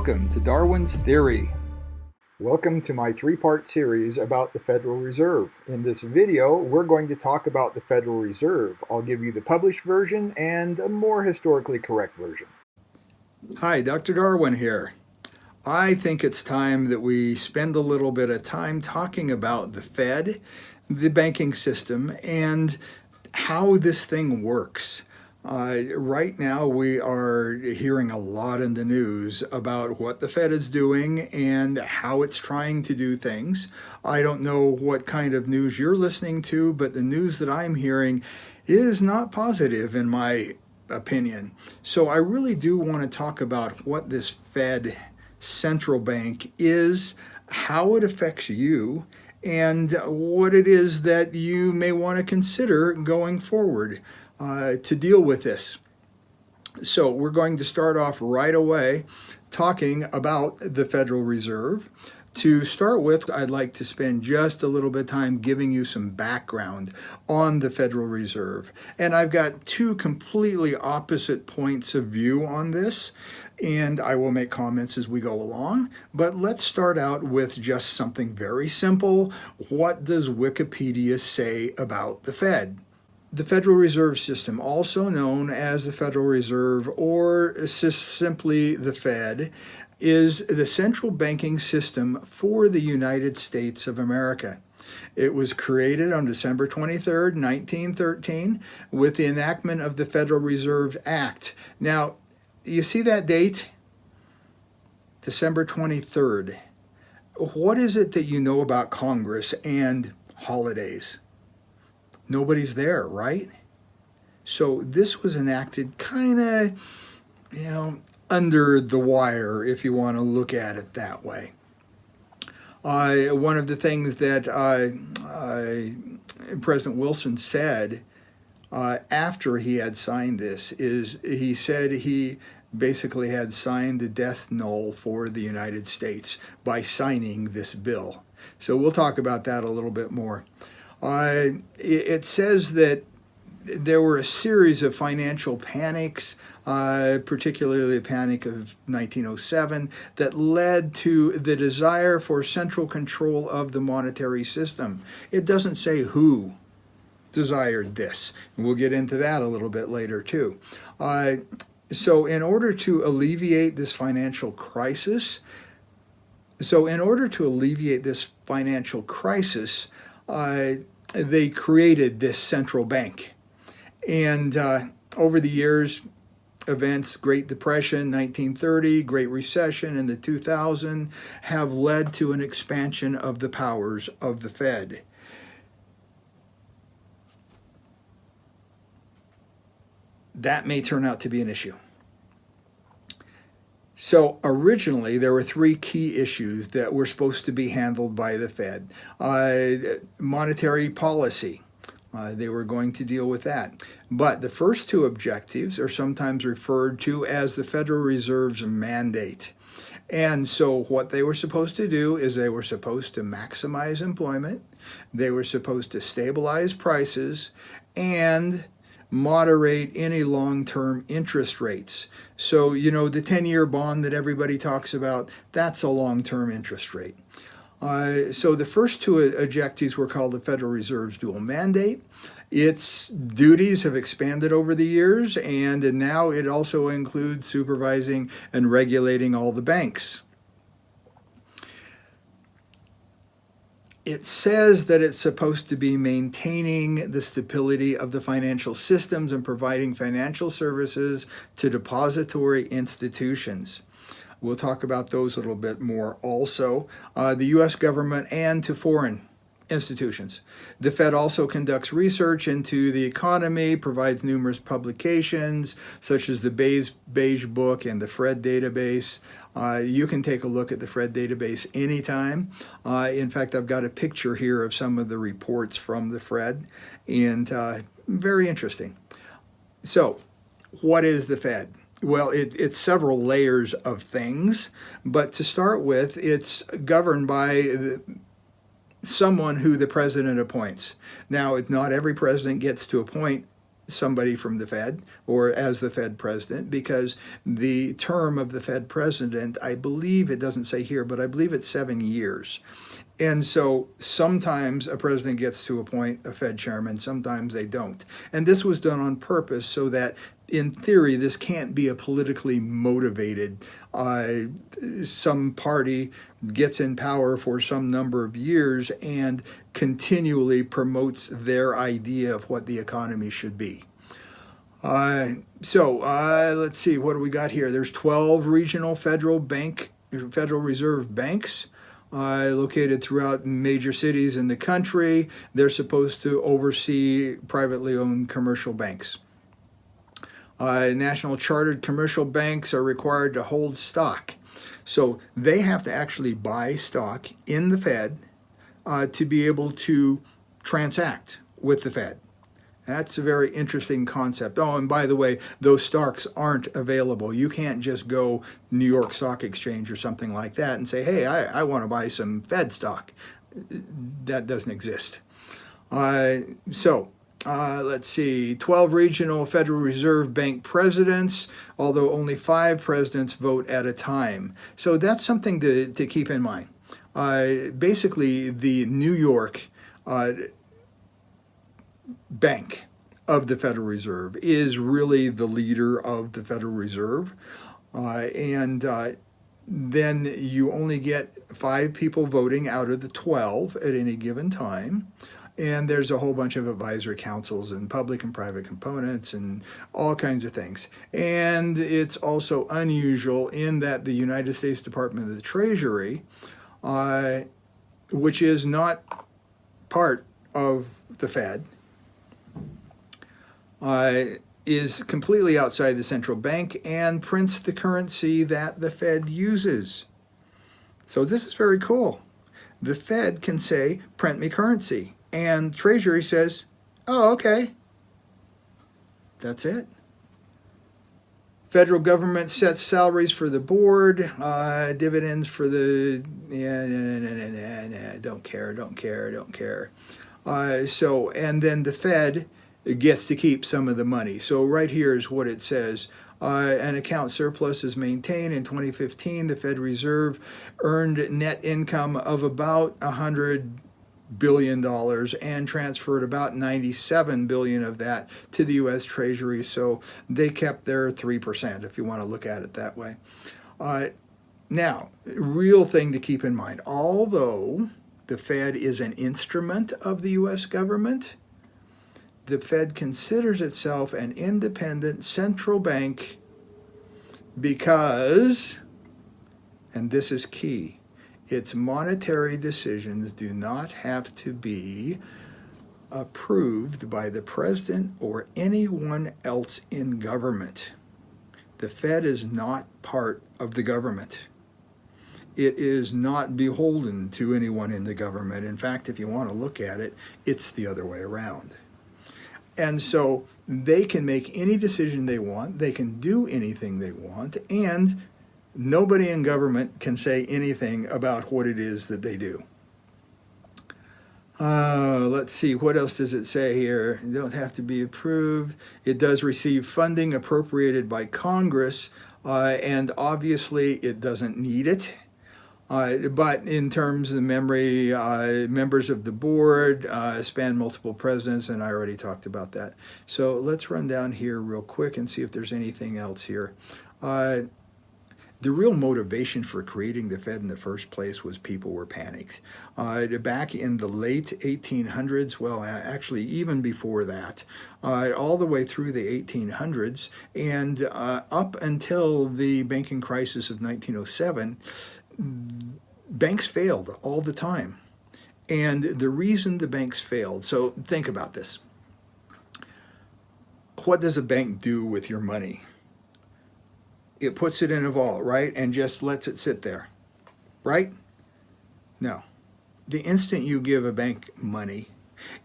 Welcome to Darwin's Theory. Welcome to my three-part series about the Federal Reserve. In this video, we're going to talk about the Federal Reserve. I'll give you the published version and a more historically correct version. Hi, Dr. Darwin here. I think it's time that we spend a little bit of time talking about the Fed, the banking system, and how this thing works. Right now we are hearing a lot in the news about what the Fed is doing and how it's trying to do things. I don't know what kind of news you're listening to, but the news that I'm hearing is not positive in my opinion. So I really do want to talk about what this Fed central bank is, how it affects you, and what it is that you may want to consider going forward to deal with this. So we're going to start off right away talking about the Federal Reserve. To start with, I'd like to spend just a little bit of time giving you some background on the Federal Reserve. And I've got two completely opposite points of view on this, and I will make comments as we go along. But let's start out with just something very simple. What does Wikipedia say about the Fed? The Federal Reserve System, also known as the Federal Reserve or simply the Fed, is the central banking system for the United States of America. It was created on December 23rd, 1913, with the enactment of the Federal Reserve Act. Now, you see that date? December 23rd. What is it that you know about Congress and holidays? Nobody's there, right? So this was enacted kind of, under the wire, if you want to look at it that way. One of the things that President Wilson said after he had signed this is he said he basically had signed the death knell for the United States by signing this bill. So we'll talk about that a little bit more. It says that there were a series of financial panics, particularly the Panic of 1907, that led to the desire for central control of the monetary system. It doesn't say who desired this, and we'll get into that a little bit later too. So in order to alleviate this financial crisis, they created this central bank. And over the years, events, Great Depression, 1930, Great Recession in the 2000s, have led to an expansion of the powers of the Fed. That may turn out to be an issue. So originally, there were three key issues that were supposed to be handled by the Fed. Monetary policy. They were going to deal with that. But the first two objectives are sometimes referred to as the Federal Reserve's mandate. And so what they were supposed to do is they were supposed to maximize employment, they were supposed to stabilize prices, and moderate any long-term interest rates. So, the 10-year bond that everybody talks about, that's a long-term interest rate. So the first two objectives were called the Federal Reserve's dual mandate. Its duties have expanded over the years, and now it also includes supervising and regulating all the banks. It says that it's supposed to be maintaining the stability of the financial systems and providing financial services to depository institutions. We'll talk about those a little bit more also. The U.S. government and to foreign institutions. The Fed also conducts research into the economy, provides numerous publications such as the Beige Book and the Fred database. You can take a look at the Fred database anytime. In fact, I've got a picture here of some of the reports from the Fed, and very interesting. So, what is the Fed? Well, it's several layers of things, but to start with, it's governed by someone who the president appoints. Now, not every president gets to appoint somebody from the Fed or as the Fed president, because the term of the Fed president, I believe, it doesn't say here, but I believe it's 7 years. And so sometimes a president gets to appoint a Fed chairman, sometimes they don't. And this was done on purpose so that, in theory, this can't be a politically motivated, some party gets in power for some number of years and continually promotes their idea of what the economy should be. Let's see, what do we got here? There's 12 regional Federal Reserve banks located throughout major cities in the country. They're supposed to oversee privately owned commercial banks. National chartered commercial banks are required to hold stock. So they have to actually buy stock in the Fed to be able to transact with the Fed. That's a very interesting concept. Oh, and by the way, those stocks aren't available. You can't just go New York Stock Exchange or something like that and say, hey, I want to buy some Fed stock. That doesn't exist. Let's see, 12 regional Federal Reserve Bank presidents, although only 5 presidents vote at a time. So that's something to keep in mind. Basically, the New York Bank of the Federal Reserve is really the leader of the Federal Reserve. Then you only get 5 people voting out of the 12 at any given time. And there's a whole bunch of advisory councils and public and private components and all kinds of things. And it's also unusual in that the United States Department of the Treasury, which is not part of the Fed, is completely outside the central bank and prints the currency that the Fed uses. So this is very cool. The Fed can say, print me currency. And Treasury says, oh, okay. That's it. Federal government sets salaries for the board, dividends for the, don't care. And then the Fed gets to keep some of the money. So right here is what it says. An account surplus is maintained. In 2015, the Fed Reserve earned net income of about $100 billion and transferred about $97 billion of that to the U.S. Treasury. So they kept their 3%, if you want to look at it that way. Now, real thing to keep in mind, although the Fed is an instrument of the U.S. government, the Fed considers itself an independent central bank because, and this is key, its monetary decisions do not have to be approved by the president or anyone else in government. The Fed is not part of the government. It is not beholden to anyone in the government. In fact, if you want to look at it, it's the other way around. And so they can make any decision they want, they can do anything they want, and nobody in government can say anything about what it is that they do. Let's see, what else does it say here? It don't have to be approved. It does receive funding appropriated by Congress, and obviously it doesn't need it. But in terms of the memory, members of the board span multiple presidents, and I already talked about that. So let's run down here real quick and see if there's anything else here. The real motivation for creating the Fed in the first place was people were panicked. Back in the late 1800s, well, actually even before that, all the way through the 1800s, and up until the banking crisis of 1907, banks failed all the time. And the reason the banks failed, so think about this. What does a bank do with your money? It puts it in a vault, right? And just lets it sit there, right? No. The instant you give a bank money,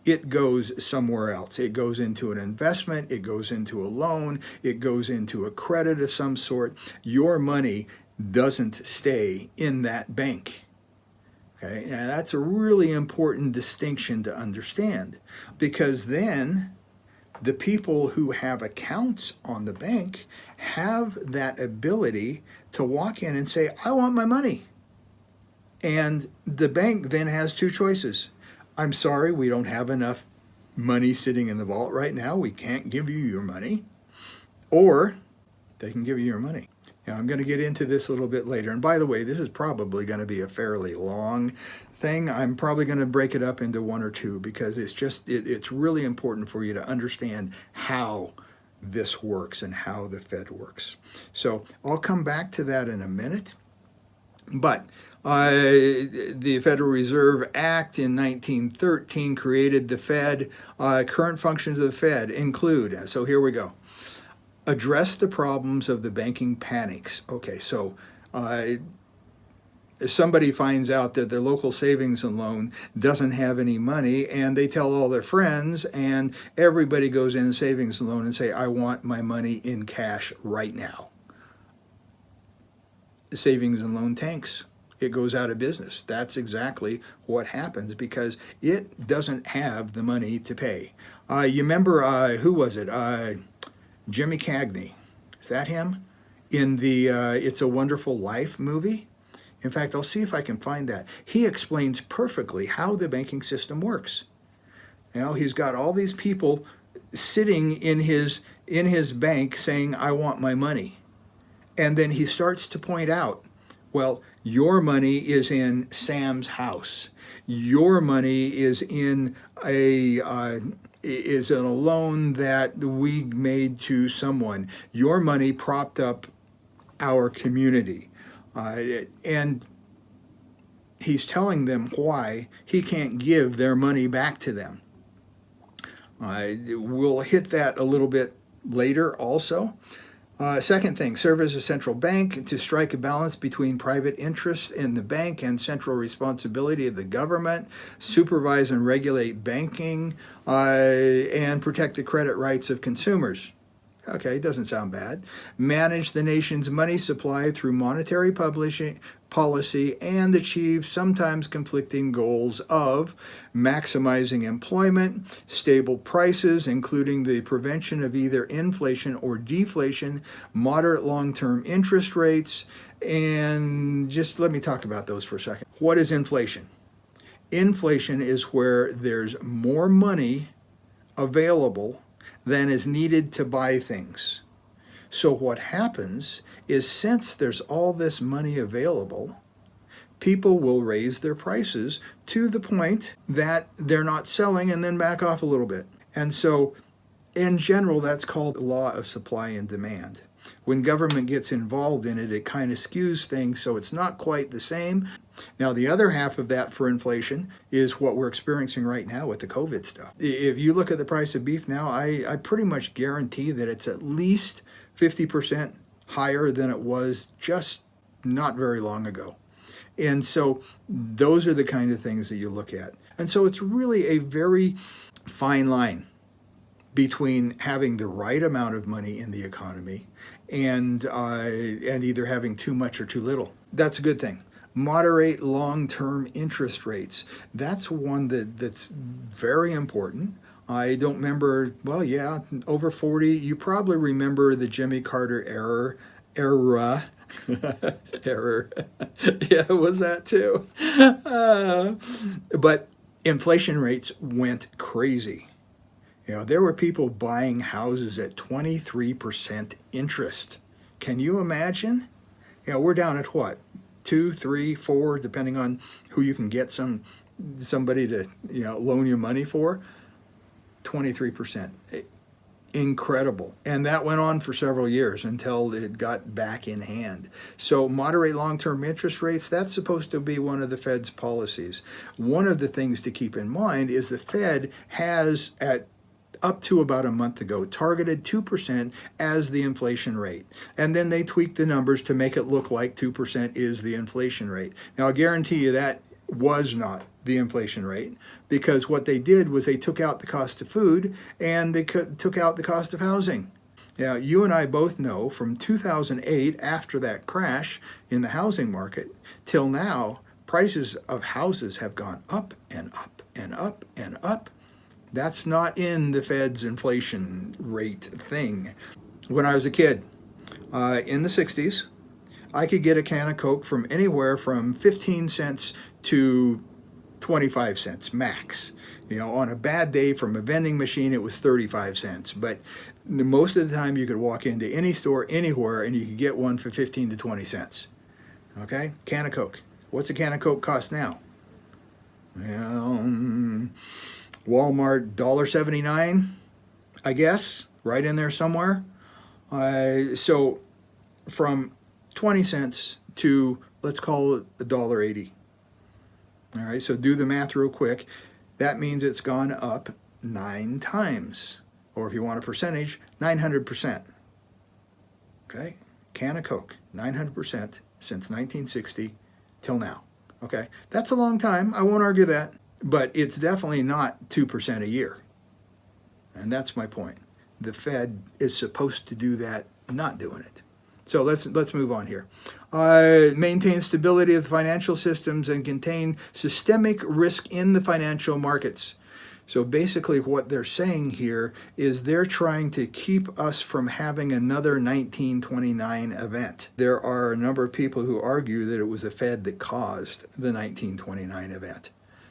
it goes somewhere else. It goes into an investment, it goes into a loan, it goes into a credit of some sort. Your money doesn't stay in that bank. Okay, and that's a really important distinction to understand, because then the people who have accounts on the bank have that ability to walk in and say, I want my money. And the bank then has two choices. I'm sorry, we don't have enough money sitting in the vault right now. We can't give you your money. Or they can give you your money. Now, I'm going to get into this a little bit later. And by the way, this is probably going to be a fairly long thing. I'm probably going to break it up into one or two because it's really important for you to understand how this works and how the Fed works. So I'll come back to that in a minute. But the Federal Reserve Act in 1913 created the Fed. Current functions of the Fed include, so here we go. Address the problems of the banking panics. Okay, so somebody finds out that their local savings and loan doesn't have any money, and they tell all their friends, and everybody goes in savings and loan and say, I want my money in cash right now. The savings and loan tanks. It goes out of business. That's exactly what happens because it doesn't have the money to pay. You remember, who was it? Jimmy Cagney, is that him? In the It's a Wonderful Life movie? In fact, I'll see if I can find that. He explains perfectly how the banking system works. You know, he's got all these people sitting in his bank saying, I want my money. And then he starts to point out, well, your money is in Sam's house. Your money is in a loan that we made to someone. Your money propped up our community. And he's telling them why he can't give their money back to them. We'll hit that a little bit later also. Second thing, serve as a central bank to strike a balance between private interests in the bank and central responsibility of the government, supervise and regulate banking, and protect the credit rights of consumers. Okay, doesn't sound bad. Manage the nation's money supply through monetary policy and achieve sometimes conflicting goals of maximizing employment, stable prices, including the prevention of either inflation or deflation, moderate long-term interest rates, and just let me talk about those for a second. What is inflation? Inflation is where there's more money available than is needed to buy things. So what happens is since there's all this money available, people will raise their prices to the point that they're not selling and then back off a little bit. And so in general, that's called the law of supply and demand. When government gets involved in it, it kind of skews things so it's not quite the same. Now, the other half of that for inflation is what we're experiencing right now with the COVID stuff. If you look at the price of beef now, I pretty much guarantee that it's at least 50% higher than it was just not very long ago. And so those are the kind of things that you look at. And so it's really a very fine line between having the right amount of money in the economy and either having too much or too little. That's a good thing. Moderate long-term interest rates. That's one that's very important. I don't remember, well, yeah, over 40. You probably remember the Jimmy Carter era. Error. Yeah, it was that too. But inflation rates went crazy. You know, there were people buying houses at 23% interest. Can you imagine? You know, we're down at what? 2, 3, 4, depending on who you can get somebody to, you know, loan you money for. 23%. Incredible. And that went on for several years until it got back in hand. So moderate long-term interest rates, that's supposed to be one of the Fed's policies. One of the things to keep in mind is the Fed has up to about a month ago, targeted 2% as the inflation rate. And then they tweaked the numbers to make it look like 2% is the inflation rate. Now, I guarantee you that was not the inflation rate, because what they did was they took out the cost of food and they took out the cost of housing. Now, you and I both know from 2008, after that crash in the housing market, till now, prices of houses have gone up and up and up and up. That's not in the Fed's inflation rate thing. When I was a kid, in the 60s, I could get a can of Coke from anywhere from 15 cents to 25 cents max. You know, on a bad day from a vending machine, it was 35 cents. But most of the time, you could walk into any store anywhere and you could get one for 15 to 20 cents. Okay? Can of Coke. What's a can of Coke cost now? Well, Walmart, $1.79, I guess, right in there somewhere. So from 20 cents to, let's call it $1.80. All right, so do the math real quick. That means it's gone up 9 times. Or if you want a percentage, 900%. Okay, can of Coke, 900% since 1960 till now. Okay, that's a long time, I won't argue that, but it's definitely not 2% a year. And that's my point. The Fed is supposed to do that, not doing it. So let's move on here. Maintain stability of financial systems and contain systemic risk in the financial markets. So basically what they're saying here is they're trying to keep us from having another 1929 event. There are a number of people who argue that it was the Fed that caused the 1929 event.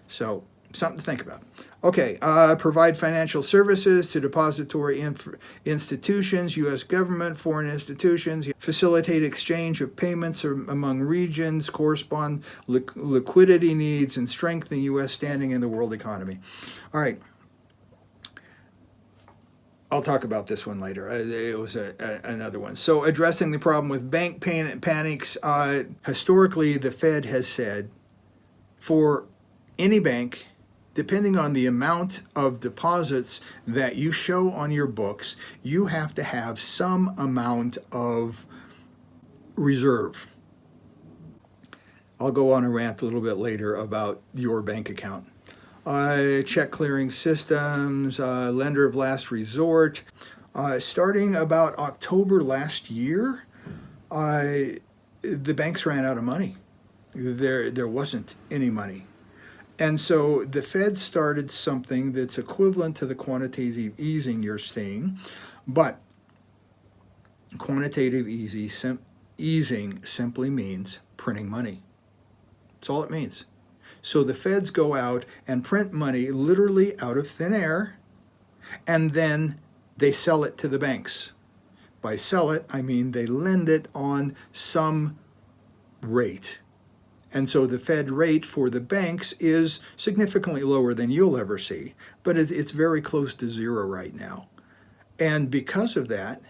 So something to think about. Okay, provide financial services to depository institutions, U.S. government, foreign institutions, facilitate exchange of payments among regions, correspond liquidity needs, and strengthen U.S. standing in the world economy. All right. I'll talk about this one later. It was another one. So addressing the problem with bank panics, historically the Fed has said for any bank, depending on the amount of deposits that you show on your books, you have to have some amount of reserve. I'll go on a rant a little bit later about your bank account. Check clearing systems, lender of last resort. Starting about October last year, the banks ran out of money. There wasn't any money. And so the Fed started something that's equivalent to the quantitative easing you're seeing, but quantitative easing simply means printing money. That's all it means. So the Feds go out and print money literally out of thin air, and then they sell it to the banks. By sell it, I mean they lend it on some rate. And so the Fed rate for the banks is significantly lower than you'll ever see, but it's very close to zero right now. And because of that,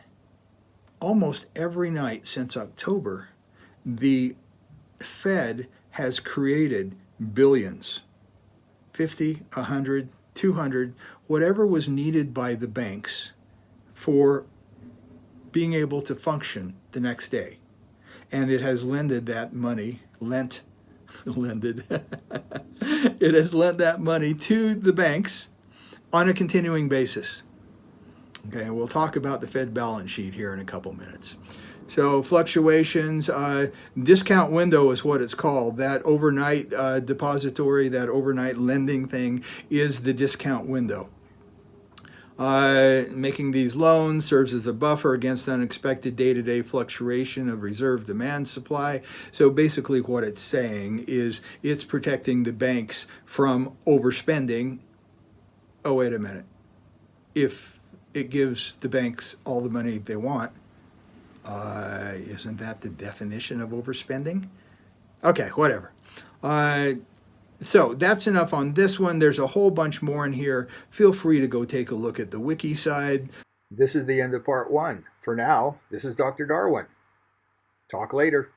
almost every night since October, the Fed has created billions, 50, 100, 200, whatever was needed by the banks for being able to function the next day. And it has lended that money, it has lent that money to the banks on a continuing basis. Okay, and we'll talk about the Fed balance sheet here in a couple minutes. So fluctuations, discount window is what it's called. That overnight depository, that overnight lending thing is the discount window. Making these loans serves as a buffer against unexpected day-to-day fluctuation of reserve demand supply. So basically what it's saying is it's protecting the banks from overspending. Oh, wait a minute. If it gives the banks all the money they want, isn't that the definition of overspending? Okay, whatever. So that's enough on this one. There's a whole bunch more in here. Feel free to go take a look at the wiki side. This is the end of part 1. For now, this is Dr. Darwin. Talk later.